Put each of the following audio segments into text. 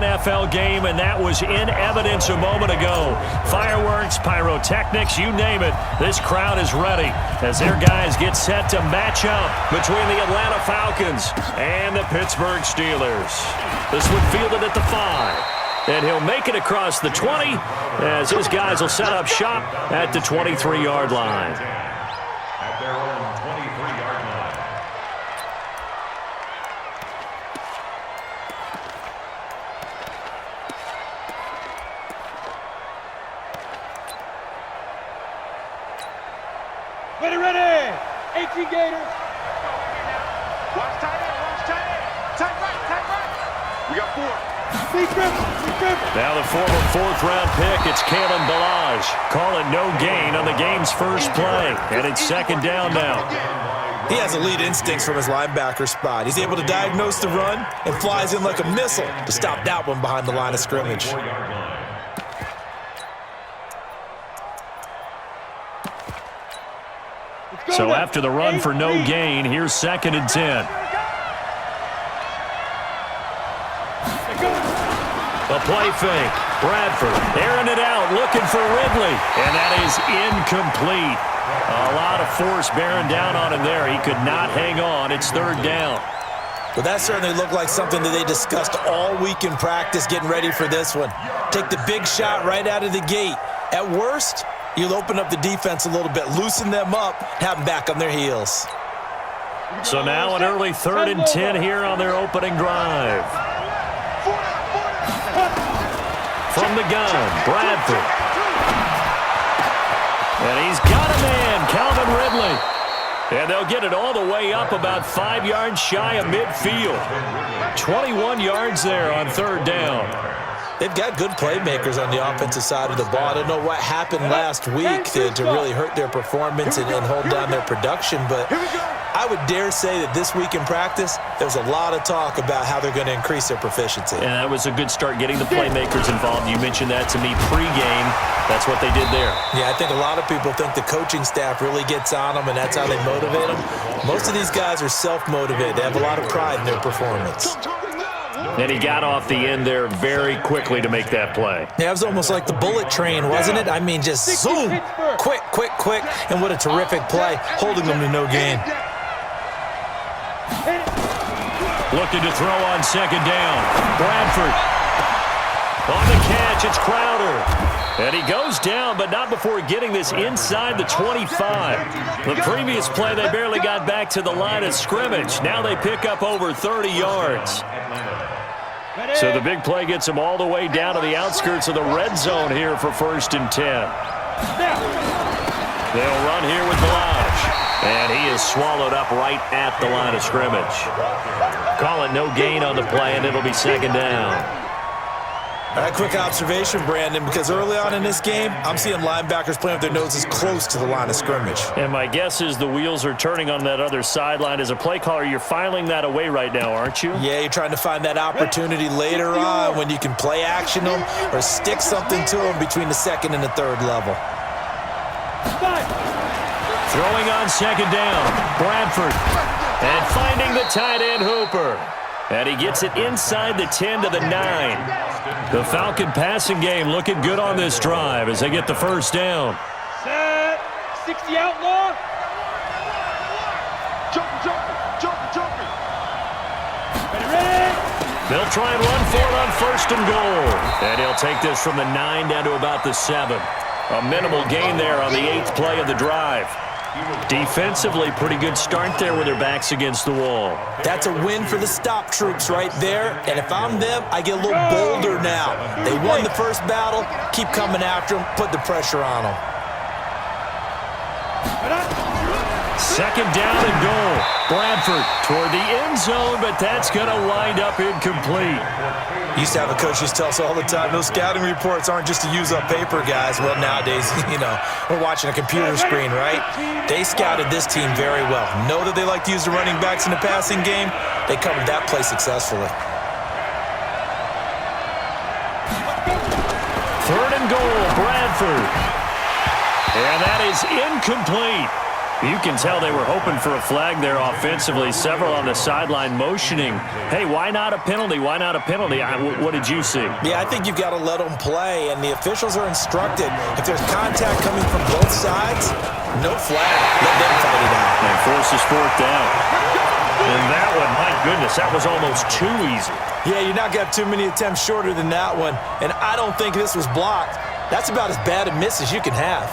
NFL game, and that was in evidence a moment ago. Fireworks, pyrotechnics, you name it. This crowd is ready as their guys get set to match up between the Atlanta Falcons and the Pittsburgh Steelers. This one fielded at the 5. And he'll make it across the 20 as his guys will set up shop at the 23-yard line. At their own 23-yard line. Ready. 18 Gators. Watch tight end. Tight right. We got 4. Now the former fourth-round pick, it's Kalen Ballage. Call it no gain on the game's first play, and it's second down now. He has elite instincts from his linebacker spot. He's able to diagnose the run and flies in like a missile to stop that one behind the line of scrimmage. So after the run for no gain, here's second and 10. A play fake. Bradford airing it out, looking for Ridley. And that is incomplete. A lot of force bearing down on him there. He could not hang on. It's third down. Well, that certainly looked like something that they discussed all week in practice getting ready for this one. Take the big shot right out of the gate. At worst, you'll open up the defense a little bit, loosen them up, have them back on their heels. So now an early third and 10 here on their opening drive. From the gun, Bradford. And he's got a man, Calvin Ridley. And they'll get it all the way up about 5 yards shy of midfield. 21 yards there on third down. They've got good playmakers on the offensive side of the ball. I don't know what happened last week to really hurt their performance and hold down their production, but I would dare say that this week in practice, there's a lot of talk about how they're going to increase their proficiency. And that was a good start getting the playmakers involved. You mentioned that to me pregame. That's what they did there. Yeah, I think a lot of people think the coaching staff really gets on them, and that's how they motivate them. Most of these guys are self-motivated. They have a lot of pride in their performance. And he got off the end there very quickly to make that play. Yeah, it was almost like the bullet train, wasn't it? I mean, just zoom, quick, and what a terrific play, holding them to no gain. Looking to throw on second down. Bradford. On the catch, it's Crowder. And he goes down, but not before getting this inside the 25. The previous play, they barely got back to the line of scrimmage. Now they pick up over 30 yards. So the big play gets them all the way down to the outskirts of the red zone here for first and 10. They'll run here with Ballage. And he is swallowed up right at the line of scrimmage. Call it no gain on the play, and it'll be second down. All right, quick observation, Brandon, because early on in this game, I'm seeing linebackers playing with their noses close to the line of scrimmage. And my guess is the wheels are turning on that other sideline. As a play caller, you're filing that away right now, aren't you? Yeah, you're trying to find that opportunity later on when you can play action them or stick something to them between the second and the third level. Throwing on second down, Bradford. And finding the tight end, Hooper. And he gets it inside the 10 to the 9. The Falcon passing game looking good on this drive as they get the first down. Set. 60 outlaw. Jumping. Ready. They'll try and run for it on first and goal. And he'll take this from the 9 down to about the 7. A minimal gain there on the 8th play of the drive. Defensively, pretty good start there with their backs against the wall. That's a win for the stop troops right there. And if I'm them, I get a little bolder now. They won the first battle. Keep coming after them. Put the pressure on them. Second down and goal. Bradford toward the end zone, but that's going to wind up incomplete. Used to have a coach just tell us all the time, those scouting reports aren't just to use up paper, guys. Well, nowadays, we're watching a computer screen, right? They scouted this team very well. Know that they like to use the running backs in the passing game. They covered that play successfully. Third and goal, Bradford. And that is incomplete. You can tell they were hoping for a flag there offensively. Several on the sideline motioning, hey, why not a penalty? Why not a penalty? What did you see? Yeah, I think you've got to let them play, and the officials are instructed, if there's contact coming from both sides, no flag. Let them fight it out. And forces fourth down. And that one, my goodness, that was almost too easy. Yeah, you're not going to have too many attempts shorter than that one, and I don't think this was blocked. That's about as bad a miss as you can have.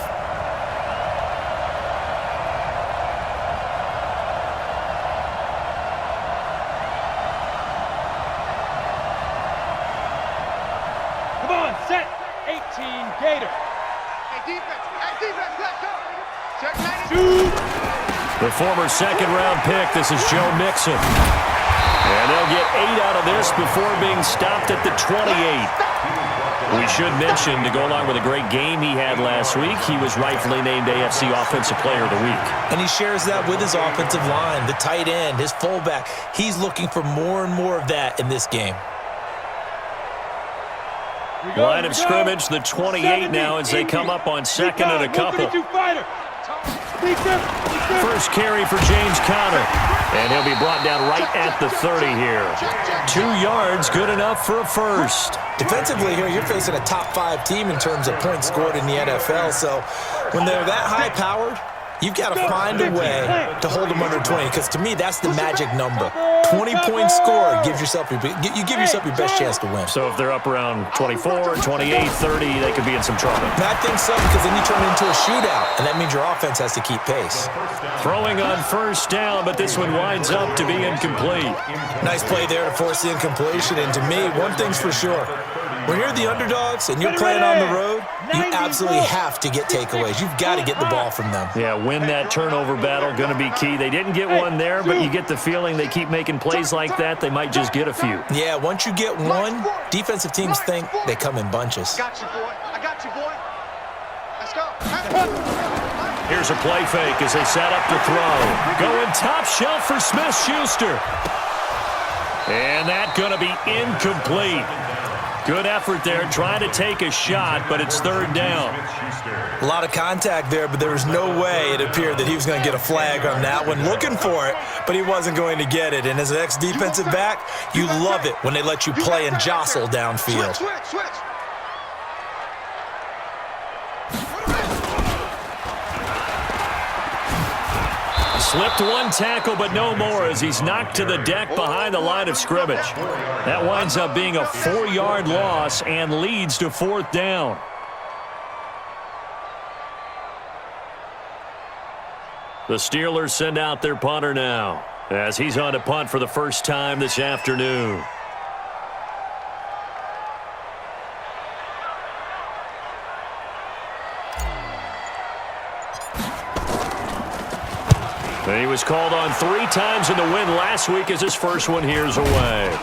Come on, set. 18 Gator. Hey, defense, let's go. Check 90. Two. The former second-round pick, this is Joe Mixon. And they'll get 8 out of this before being stopped at the 28. We should mention, to go along with a great game he had last week, he was rightfully named AFC Offensive Player of the Week. And he shares that with his offensive line, the tight end, his fullback. He's looking for more and more of that in this game. Line of scrimmage, the 28 now as they come up on second and a couple. First carry for James Conner. And he'll be brought down right at the 30 here. 2 yards, good enough for a first. Defensively here, you're facing a top 5 team in terms of points scored in the NFL. So when they're that high-powered, you've got to find a way to hold them under 20, because to me, that's the magic number. 20 points scored gives yourself your best chance to win. So if they're up around 24, 28, 30, they could be in some trouble. And I think so, because then you turn it into a shootout, and that means your offense has to keep pace. Throwing on first down, but this one winds up to be incomplete. Nice play there to force the incompletion, and to me, one thing's for sure. When you're the underdogs and you're playing on the road, you absolutely have to get takeaways. You've got to get the ball from them. Yeah, win that turnover battle, going to be key. They didn't get one there, but you get the feeling they keep making plays like that, they might just get a few. Yeah, once you get one, defensive teams think they come in bunches. Got you, boy. I got you, boy. Let's go. Here's a play fake as they set up to throw. Going top shelf for Smith-Schuster. And that's going to be incomplete. Good effort there, trying to take a shot, but it's third down. A lot of contact there, but there was no way it appeared that he was going to get a flag on that one. Looking for it, but he wasn't going to get it. And as an ex-defensive back, you love it when they let you play and jostle downfield. Switch. Slipped one tackle, but no more as he's knocked to the deck behind the line of scrimmage. That winds up being a 4-yard loss and leads to fourth down. The Steelers send out their punter now as he's on to punt for the first time this afternoon. And he was called on 3 times in the win last week as his first one here's away.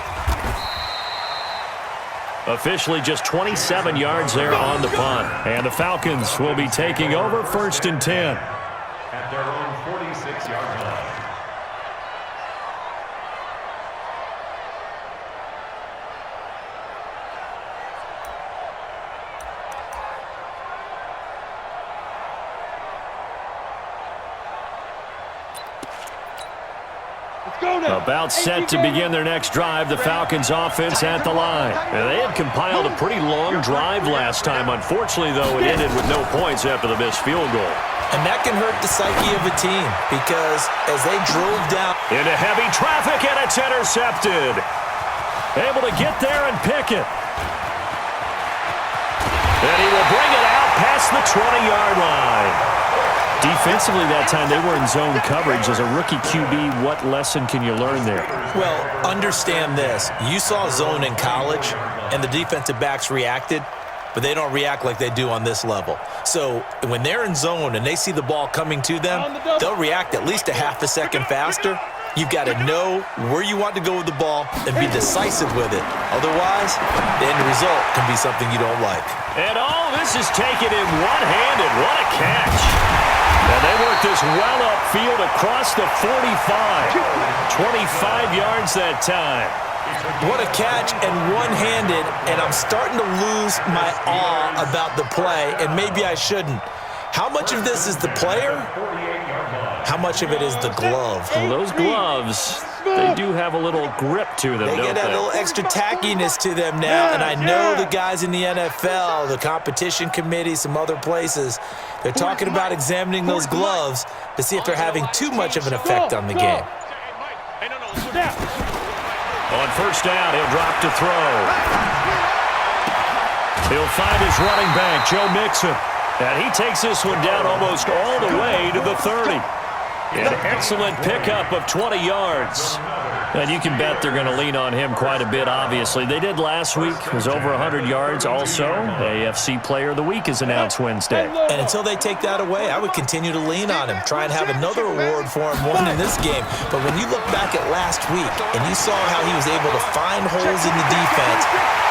Officially just 27 yards there on the punt. And the Falcons will be taking over first and 10. At their own 46-yard line. About set to begin their next drive, the Falcons offense at the line. And they had compiled a pretty long drive last time. Unfortunately, though, it ended with no points after the missed field goal. And that can hurt the psyche of a team, because as they drove down into heavy traffic, and it's intercepted. Able to get there and pick it. And he will bring it out past the 20-yard line. Defensively that time, they were in zone coverage. As a rookie QB, what lesson can you learn there? Well, understand this. You saw zone in college, and the defensive backs reacted, but they don't react like they do on this level. So when they're in zone and they see the ball coming to them, they'll react at least a half a second faster. You've got to know where you want to go with the ball and be decisive with it. Otherwise, the end result can be something you don't like. And all this is taken in one-handed. What a catch. And they work this well upfield across the 45. 25 yards that time. What a catch, and one-handed, and I'm starting to lose my awe about the play, and maybe I shouldn't. How much of this is the player, How much of it is the glove? Well, those gloves, they do have a little grip to them, They don't get a they? little extra tackiness to them now, and I know the guys in the NFL, the competition committee, some other places, they're talking about examining those gloves to see if they're having too much of an effect on the game. On first down, he'll drop to throw. He'll find his running back, Joe Mixon. And he takes this one down almost all the way to the 30. An excellent pickup of 20 yards. And you can bet they're going to lean on him quite a bit, obviously. They did last week. It was over 100 yards also. AFC Player of the Week is announced Wednesday. And until they take that away, I would continue to lean on him, try and have another award for him, one in this game. But when you look back at last week and you saw how he was able to find holes in the defense.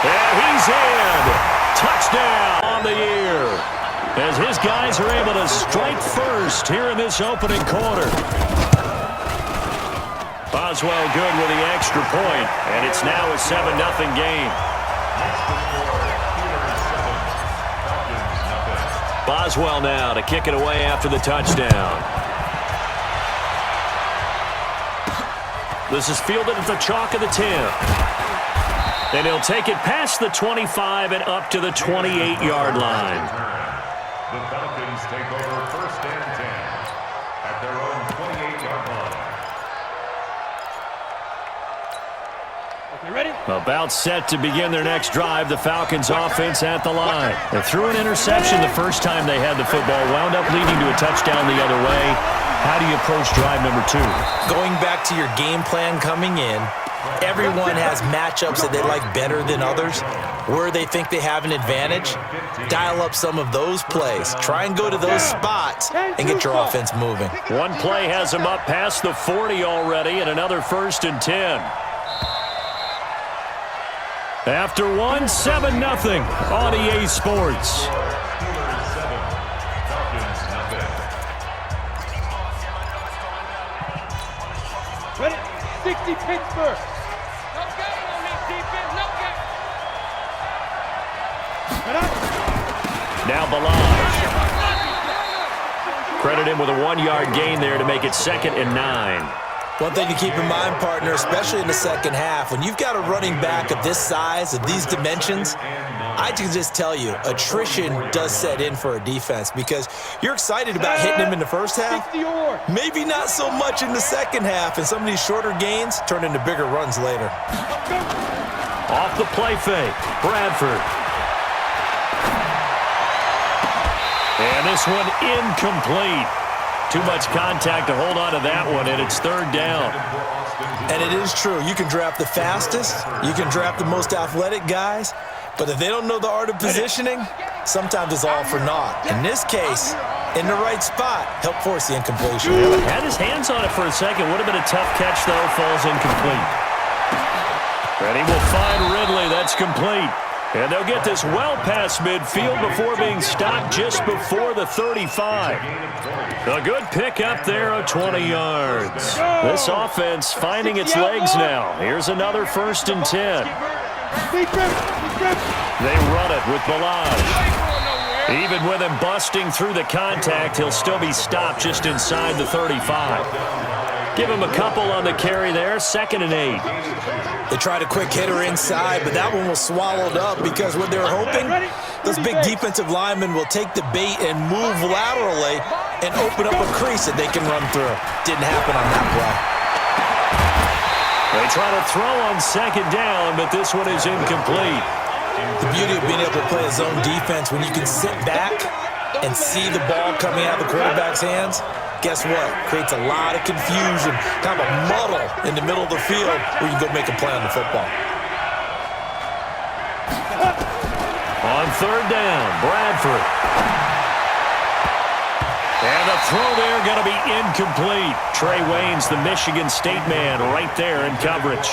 And he's in. Touchdown on the year. As his guys are able to strike first here in this opening quarter. Boswell good with the extra point, and it's now a 7-0 game. Boswell now to kick it away after the touchdown. This is fielded at the chalk of the 10. And he'll take it past the 25 and up to the 28-yard line. The Falcons take over first and 10 at their own 28-yard line. Okay, ready? About set to begin their next drive, the Falcons offense at the line. They threw an interception the first time they had the football, wound up leading to a touchdown the other way. How do you approach drive number 2? Going back to your game plan coming in, everyone has matchups that they like better than others. Where they think they have an advantage, dial up some of those plays. Try and go to those spots and get your offense moving. One play has him up past the 40 already, and another 1st and 10. After one, 7-0 on EA Sports. Ready? 60 Pittsburgh. Now Balaj. Credit him with a 1-yard gain there to make it 2nd and 9. One thing to keep in mind, partner, especially in the second half, when you've got a running back of this size, of these dimensions, I can just tell you, attrition does set in for a defense because you're excited about hitting him in the first half. Maybe not so much in the second half, and some of these shorter gains turn into bigger runs later. Off the play fake, Bradford. And this one incomplete. Too much contact to hold on to that one, and it's 3rd down. And it is true. You can draft the fastest. You can draft the most athletic guys. But if they don't know the art of positioning, sometimes it's all for naught. In this case, in the right spot, help force the incompletion. Had his hands on it for a second. Would have been a tough catch, though. Falls incomplete. And he will find Ridley. That's complete. And they'll get this well past midfield before being stopped just before the 35. A good pickup there of 20 yards. This offense finding its legs now. Here's another 1st and 10. They run it with Balaj. Even with him busting through the contact, he'll still be stopped just inside the 35. Give him a couple on the carry there, 2nd and 8. They tried a quick hitter inside, but that one was swallowed up because what they're hoping, those big defensive linemen will take the bait and move laterally and open up a crease that they can run through. Didn't happen on that play. They try to throw on 2nd down, but this one is incomplete. The beauty of being able to play a zone defense when you can sit back and see the ball coming out of the quarterback's hands, guess what? Creates a lot of confusion, kind of a muddle in the middle of the field where you can go make a play on the football. On 3rd down, Bradford. And the throw there going to be incomplete. Trey Waynes, the Michigan State man, right there in coverage.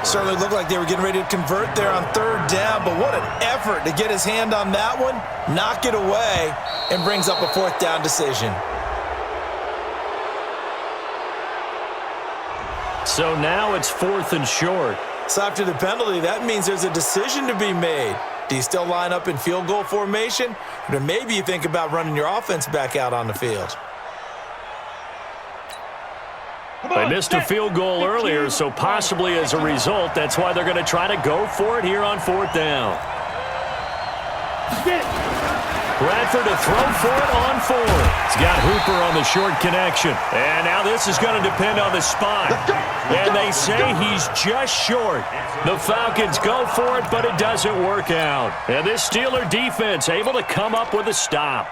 Certainly looked like they were getting ready to convert there on 3rd down, but what an effort to get his hand on that one, knock it away, and brings up a 4th down decision. So now it's 4th and short. So after the penalty, that means there's a decision to be made. Do you still line up in field goal formation? Or maybe you think about running your offense back out on the field. They missed a field goal earlier, so possibly as a result, that's why they're going to try to go for it here on 4th down. Bradford to throw for it on 4th. He's got Hooper on the short connection. And now this is going to depend on the spot. And they say he's just short. The Falcons go for it, but it doesn't work out. And this Steeler defense able to come up with a stop.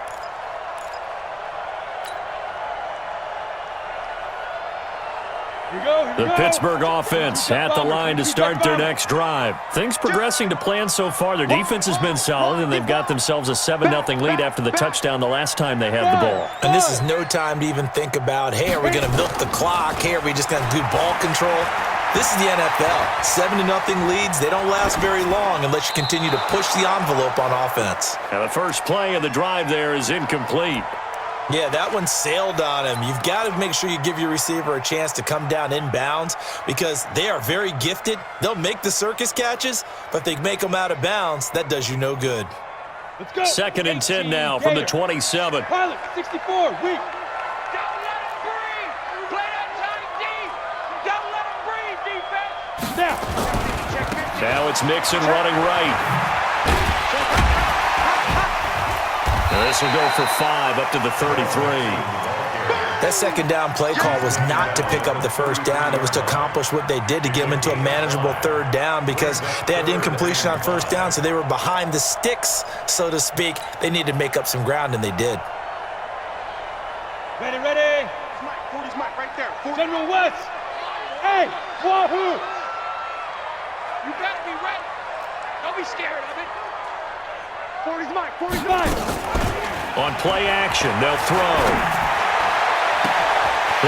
The Pittsburgh offense at the line to start their next drive. Things progressing to plan so far. Their defense has been solid, and they've got themselves a 7-0 lead after the touchdown the last time they had the ball. And this is no time to even think about, hey, are we going to milk the clock? Hey, are we just going to do ball control? This is the NFL. 7-0 leads, they don't last very long unless you continue to push the envelope on offense. Now the first play of the drive there is incomplete. Yeah, that one sailed on him. You've got to make sure you give your receiver a chance to come down inbounds because they are very gifted. They'll make the circus catches, but if they make them out of bounds, that does you no good. Let's go. 2nd and 10 now from the 27. Pilot, 64, weak. Don't let him breathe. Play that tight deep. Don't let him breathe, defense. Now it's Mixon running right. This will go for 5 up to the 33. That 2nd down play call was not to pick up the 1st down. It was to accomplish what they did to get them into a manageable 3rd down because they had incompletion on 1st down, so they were behind the sticks, so to speak. They needed to make up some ground, and they did. Ready, ready. 40's Mike right there. 40. General West. Hey, Wahoo. You better be ready. Don't be scared of it. 40's Mike. 40's Mike. On play action, they'll throw.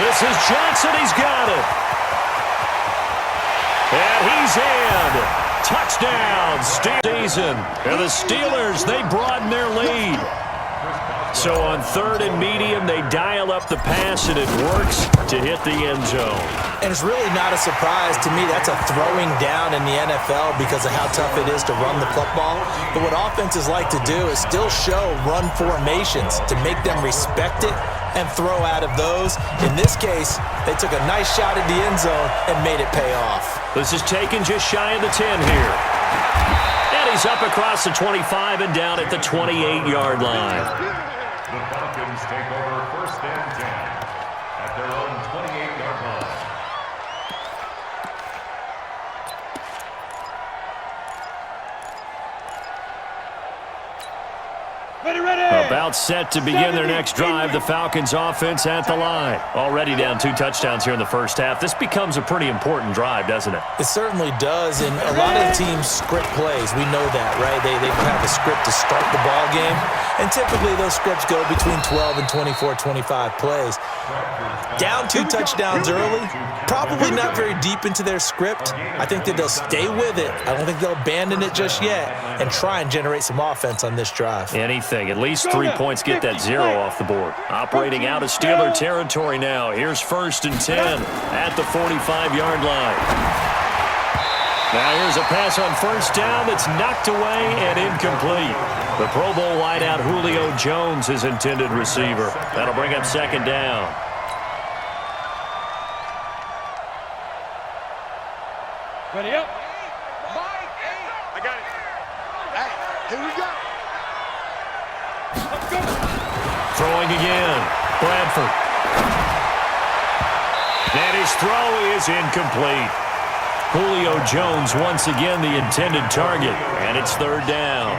This is Johnson. He's got it. And he's in. Touchdown, season. And the Steelers, they broaden their lead. So on 3rd and medium, they dial up the pass, and it works to hit the end zone. And it's really not a surprise to me. That's a throwing down in the NFL because of how tough it is to run the football. But what offenses like to do is still show run formations to make them respect it and throw out of those. In this case, they took a nice shot at the end zone and made it pay off. This is taken just shy of the 10 here. And he's up across the 25 and down at the 28-yard line. The Falcons take over 1st and 10 at their own 28-yard line. Ready, ready. About set to begin their next drive. The Falcons offense at the line. Already down 2 touchdowns here in the 1st half. This becomes a pretty important drive, doesn't it? It certainly does, and a lot of the teams script plays. We know that, right? They have a script to start the ball game, and typically those scripts go between 12 and 24, 25 plays. Down 2 touchdowns early, probably not very deep into their script. I think that they'll stay with it. I don't think they'll abandon it just yet and try and generate some offense on this drive. Anything. At least 3 points get that 0 off the board. Operating out of Steeler territory now. Here's 1st and 10 at the 45-yard line. Now here's a pass on 1st down that's knocked away and incomplete. The Pro Bowl wideout Julio Jones is intended receiver. That'll bring up 2nd down. Ready up. I got it. Hey, here we go. Let's go. Throwing again. Bradford. And his throw is incomplete. Julio Jones once again the intended target, and it's 3rd down.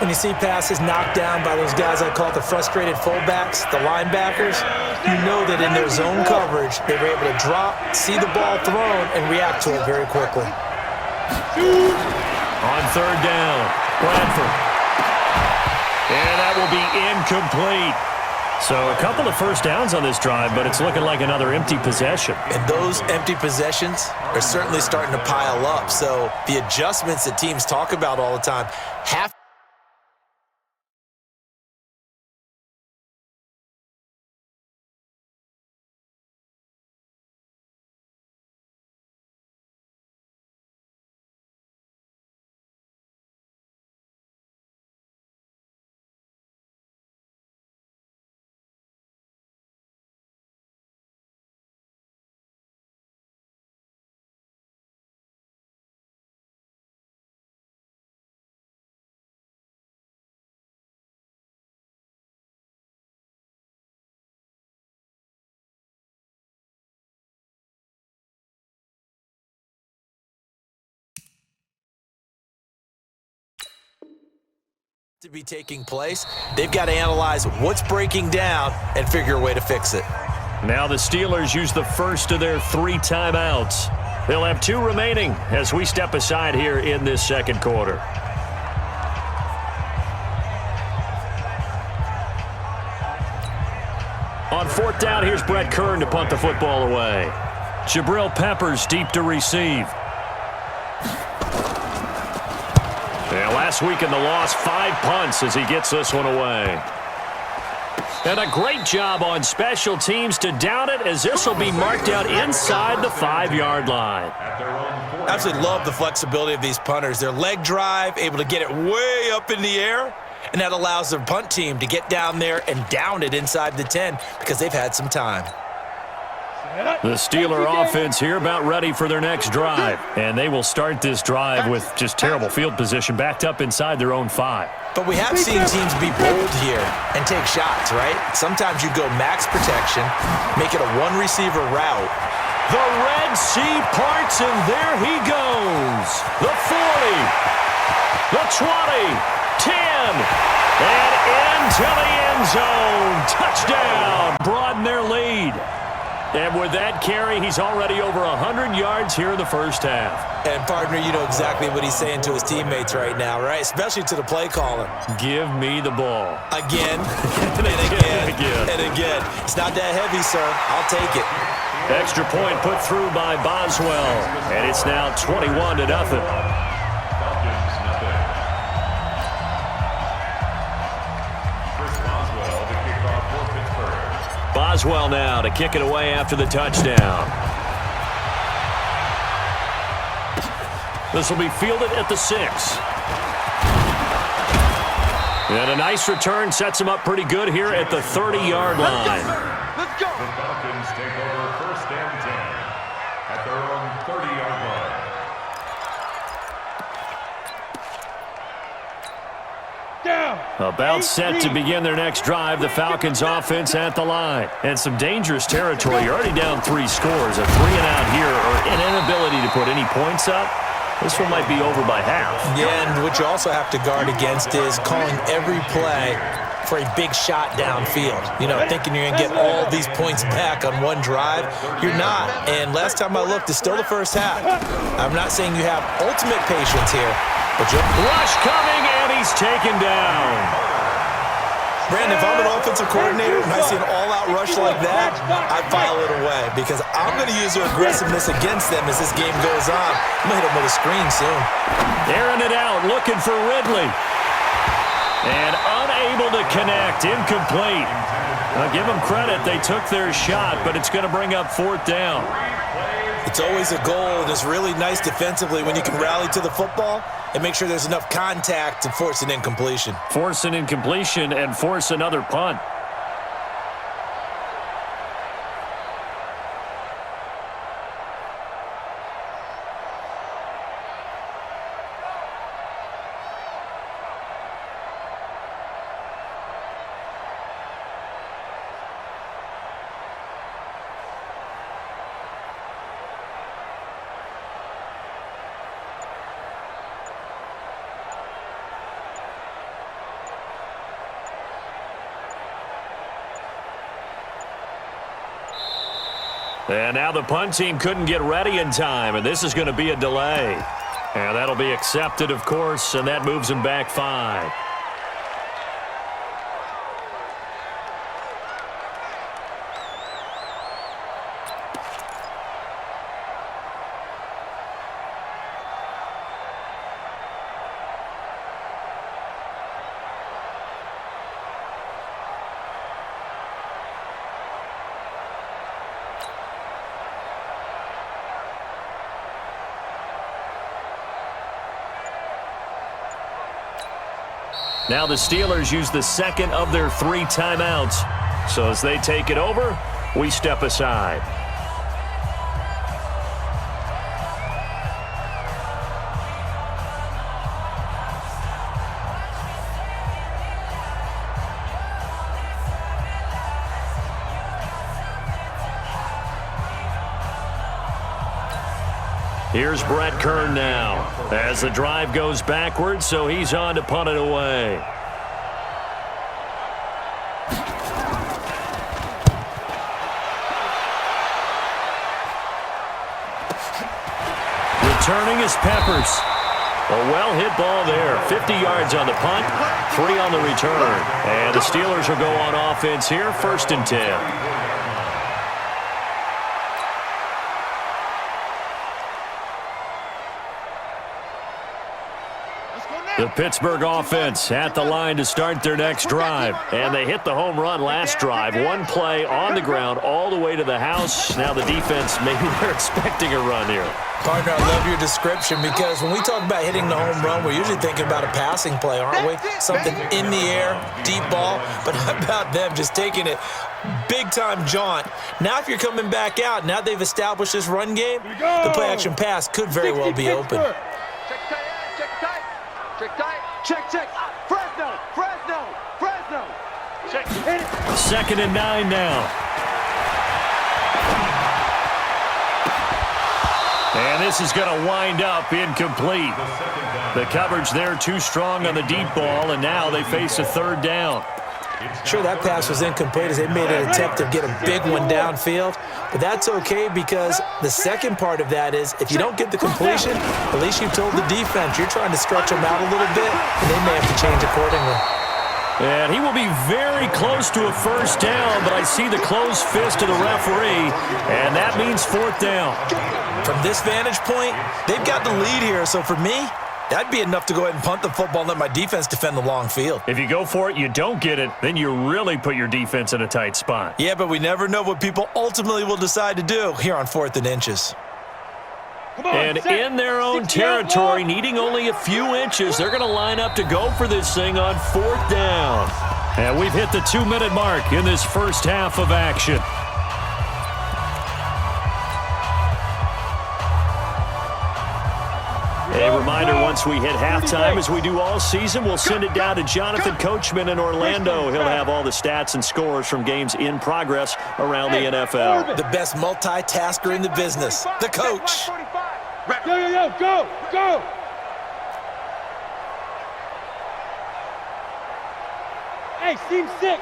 When you see passes knocked down by those guys I call the frustrated fullbacks, the linebackers, you know that in their zone coverage, they were able to drop, see the ball thrown, and react to it very quickly. On 3rd down, Bradford. And that will be incomplete. So a couple of 1st downs on this drive, but it's looking like another empty possession. And those empty possessions are certainly starting to pile up. So the adjustments that teams talk about all the time have To be taking place, they've got to analyze what's breaking down and figure a way to fix it. Now the Steelers use the first of their 3 timeouts. They'll have 2 remaining as we step aside here in this second quarter. On 4th down, here's Brett Kern to punt the football away. Jabril Peppers deep to receive. Yeah, last week in the loss, 5 punts as he gets this one away. And a great job on special teams to down it, as this will be marked out inside the 5-yard line. I absolutely love the flexibility of these punters. Their leg drive, able to get it way up in the air, and that allows their punt team to get down there and down it inside the 10 because they've had some time. The Steeler offense here about ready for their next drive. And they will start this drive with just terrible field position backed up inside their own 5. But we have seen teams be bold here and take shots, right? Sometimes you go max protection, make it a 1-receiver route. The Red Sea parts, and there he goes. The 40, the 20, 10, and into the end zone. Touchdown. Broaden their lead. And with that carry, he's already over 100 yards here in the first half. And, partner, you know exactly what he's saying to his teammates right now, right? Especially to the play caller. Give me the ball. Again, and again, and again. It's not that heavy, sir. I'll take it. Extra point put through by Boswell. And it's now 21-0. Boswell now to kick it away after the touchdown. This will be fielded at the 6. And a nice return sets him up pretty good here at the 30-yard line. Let's go. The Falcons take over 1st and 10 at their own 30-yard line. About set to begin their next drive, the Falcons offense at the line. And some dangerous territory. You're already down 3 scores. A 3-and-out here, or an inability to put any points up. This one might be over by half. Yeah, and what you also have to guard against is calling every play for a big shot downfield. You know, thinking you're going to get all these points back on one drive. You're not. And last time I looked, it's still the first half. I'm not saying you have ultimate patience here, but you're... Rush coming, and he's taken down. Brandon, if I'm an offensive coordinator and I see an all-out rush like that, I file it away because I'm going to use their aggressiveness against them as this game goes on. I'm going to hit them with a screen soon. Airing it out, looking for Ridley. And unable to connect, incomplete. I'll give them credit, they took their shot, but it's going to bring up 4th down. It's always a goal, and it's really nice defensively when you can rally to the football and make sure there's enough contact to force an incompletion. Force an incompletion and force another punt. And now the punt team couldn't get ready in time, and this is going to be a delay. And that'll be accepted, of course, and that moves him back 5. Now the Steelers use the second of their 3 timeouts. So as they take it over, we step aside. Here's Brett Kern now as the drive goes backwards, so he's on to punt it away. Returning is Peppers. A well-hit ball there. 50 yards on the punt, 3 on the return. And the Steelers will go on offense here, 1st and 10. The Pittsburgh offense at the line to start their next drive. And they hit the home run last drive. 1 play on the ground all the way to the house. Now the defense, maybe they're expecting a run here. Partner, I love your description because when we talk about hitting the home run, we're usually thinking about a passing play, aren't we? Something in the air, deep ball. But how about them just taking it big-time jaunt? Now if you're coming back out, now they've established this run game, the play-action pass could very well be open. Check. Fresno. Check. 2nd and 9 now. And this is going to wind up incomplete. The coverage there too strong on the deep ball, and now they face a 3rd down. Sure, that pass was incomplete as they made an attempt to get a big one downfield. But that's okay because the second part of that is if you don't get the completion, at least you've told the defense you're trying to stretch them out a little bit, and they may have to change accordingly. And he will be very close to a 1st down, but I see the closed fist of the referee, and that means 4th down. From this vantage point, they've got the lead here, so for me, that'd be enough to go ahead and punt the football and let my defense defend the long field. If you go for it, you don't get it, then you really put your defense in a tight spot. Yeah, but we never know what people ultimately will decide to do here on 4th and inches. And in their own territory, needing only a few inches, they're going to line up to go for this thing on 4th down. And we've hit the 2-minute mark in this first half of action. A reminder, once we hit halftime, as we do all season, we'll send it down to Jonathan Coachman in Orlando. He'll have all the stats and scores from games in progress around the NFL. The best multitasker in the business, the coach. Go! Hey, seam 6.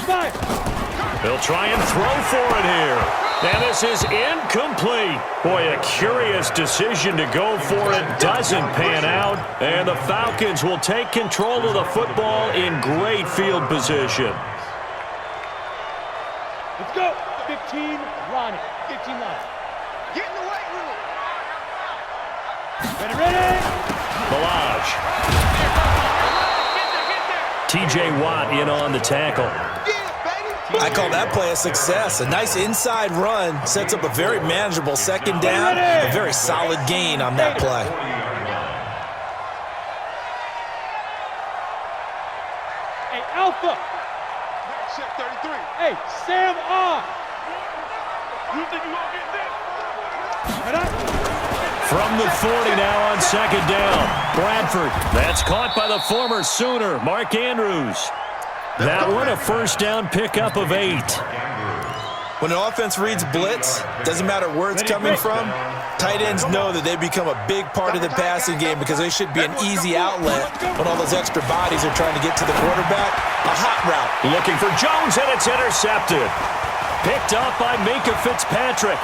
5. They'll try and throw for it here. And this is incomplete. Boy, a curious decision to go for it. Doesn't pan out. And the Falcons will take control of the football in great field position. Let's go. 15 line. Get in the weight room. Ready. Balaj. T.J. Watt in on the tackle. I call that play a success. A nice inside run sets up a very manageable 2nd down. A very solid gain on that play. Hey, Alpha. Check 33. Hey, Sam on. You think you gonna get this? From the 40 now on 2nd down. Bradford. That's caught by the former Sooner, Mark Andrews. That one a 1st down pickup of 8. When an offense reads blitz, doesn't matter where it's coming from, tight ends know that they become a big part of the passing game because they should be an easy outlet when all those extra bodies are trying to get to the quarterback. A hot route. Looking for Jones, and it's intercepted. Picked up by Minkah Fitzpatrick.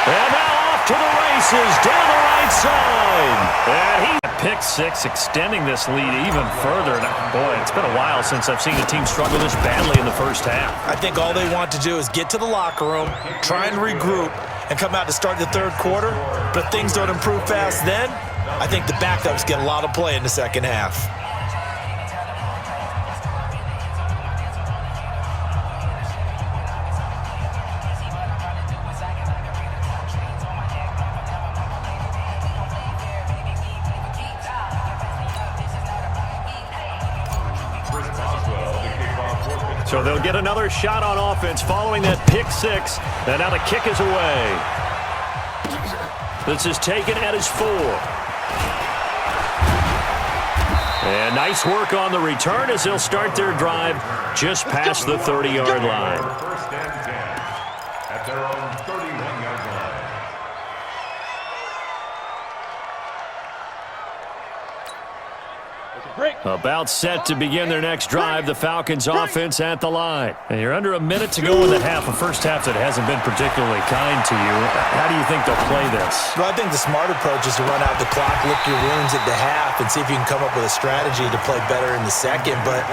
And now off to the races down the right side. And he pick 6, extending this lead even further. And boy, it's been a while since I've seen a team struggle this badly in the first half. I think all they want to do is get to the locker room, try and regroup, and come out to start the 3rd quarter. But if things don't improve fast then, I think the backups get a lot of play in the 2nd half. So they'll get another shot on offense following that pick 6. And now the kick is away. This is taken at his 4. And nice work on the return as they'll start their drive just past the 30-yard line. 1st and 10 at their own 31-yard line. About set to begin their next drive, the Falcons offense at the line. And you're under a minute to go in the half, a first half that hasn't been particularly kind to you. How do you think they'll play this? Well, I think the smart approach is to run out the clock, lick your wounds at the half, and see if you can come up with a strategy to play better in the second. But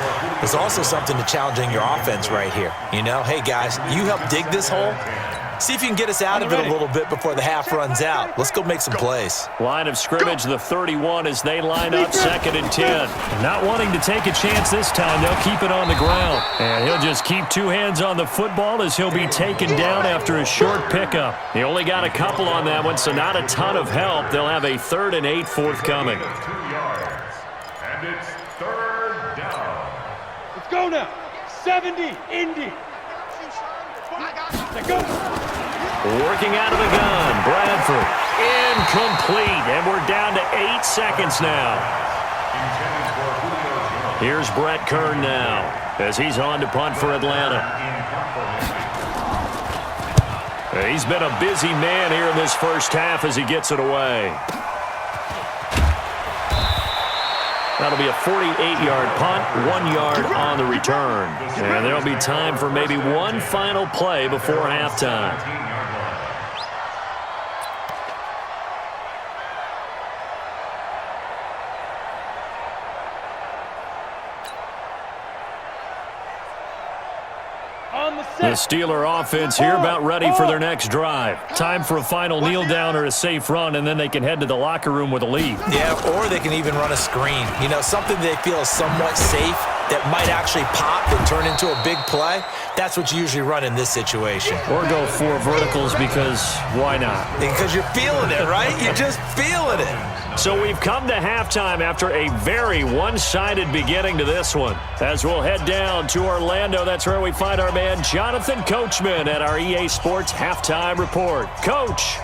there's also something to challenging your offense right here. You know, hey, guys, you help dig this hole. See if you can get us out of it a little bit before the half runs out. Let's go make some plays. Line of scrimmage, the 31 as they line up, 2nd and 10. Not wanting to take a chance this time, they'll keep it on the ground. And he'll just keep 2 hands on the football as he'll be taken down after a short pickup. He only got a couple on that one, so not a ton of help. They'll have a 3rd and 8 forthcoming. 2 yards. And it's 3rd down. Let's go now. 70, Indy. Let's go. Working out of the gun, Bradford. Incomplete, and we're down to 8 seconds now. Here's Brett Kern now as he's on to punt for Atlanta. He's been a busy man here in this first half as he gets it away. That'll be a 48-yard punt, 1 yard on the return. And there'll be time for maybe one final play before halftime. The Steeler offense here about ready for their next drive. Time for a final kneel down or a safe run, and then they can head to the locker room with a lead. Yeah, or they can even run a screen. You know, something they feel is somewhat safe that might actually pop and turn into a big play. That's what you usually run in this situation. Or go 4 verticals because why not? Because you're feeling it, right? You're just feeling it. So we've come to halftime after a very one-sided beginning to this one. As we'll head down to Orlando, that's where we find our man Jonathan Coachman at our EA Sports Halftime Report. Coach.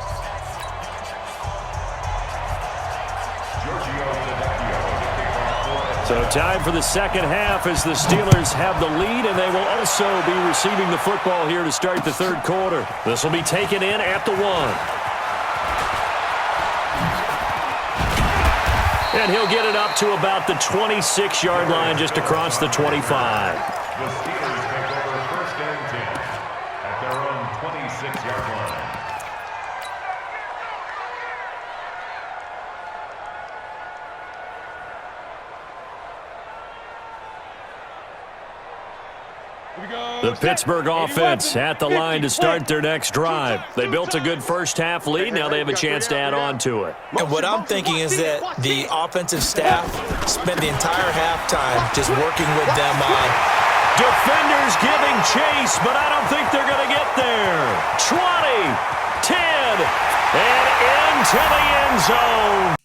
So time for the second half as the Steelers have the lead, and they will also be receiving the football here to start the 3rd quarter. This will be taken in at the 1. And he'll get it up to about the 26-yard line just across the 25. The Steelers take over 1st and 10 at their own 26-yard line. The Pittsburgh offense at the line to start their next drive. They built a good first half lead. Now they have a chance to add on to it. And what I'm thinking is that the offensive staff spent the entire halftime just working with them on. Defenders giving chase, but I don't think they're going to get there. 20, 10, and into the end zone.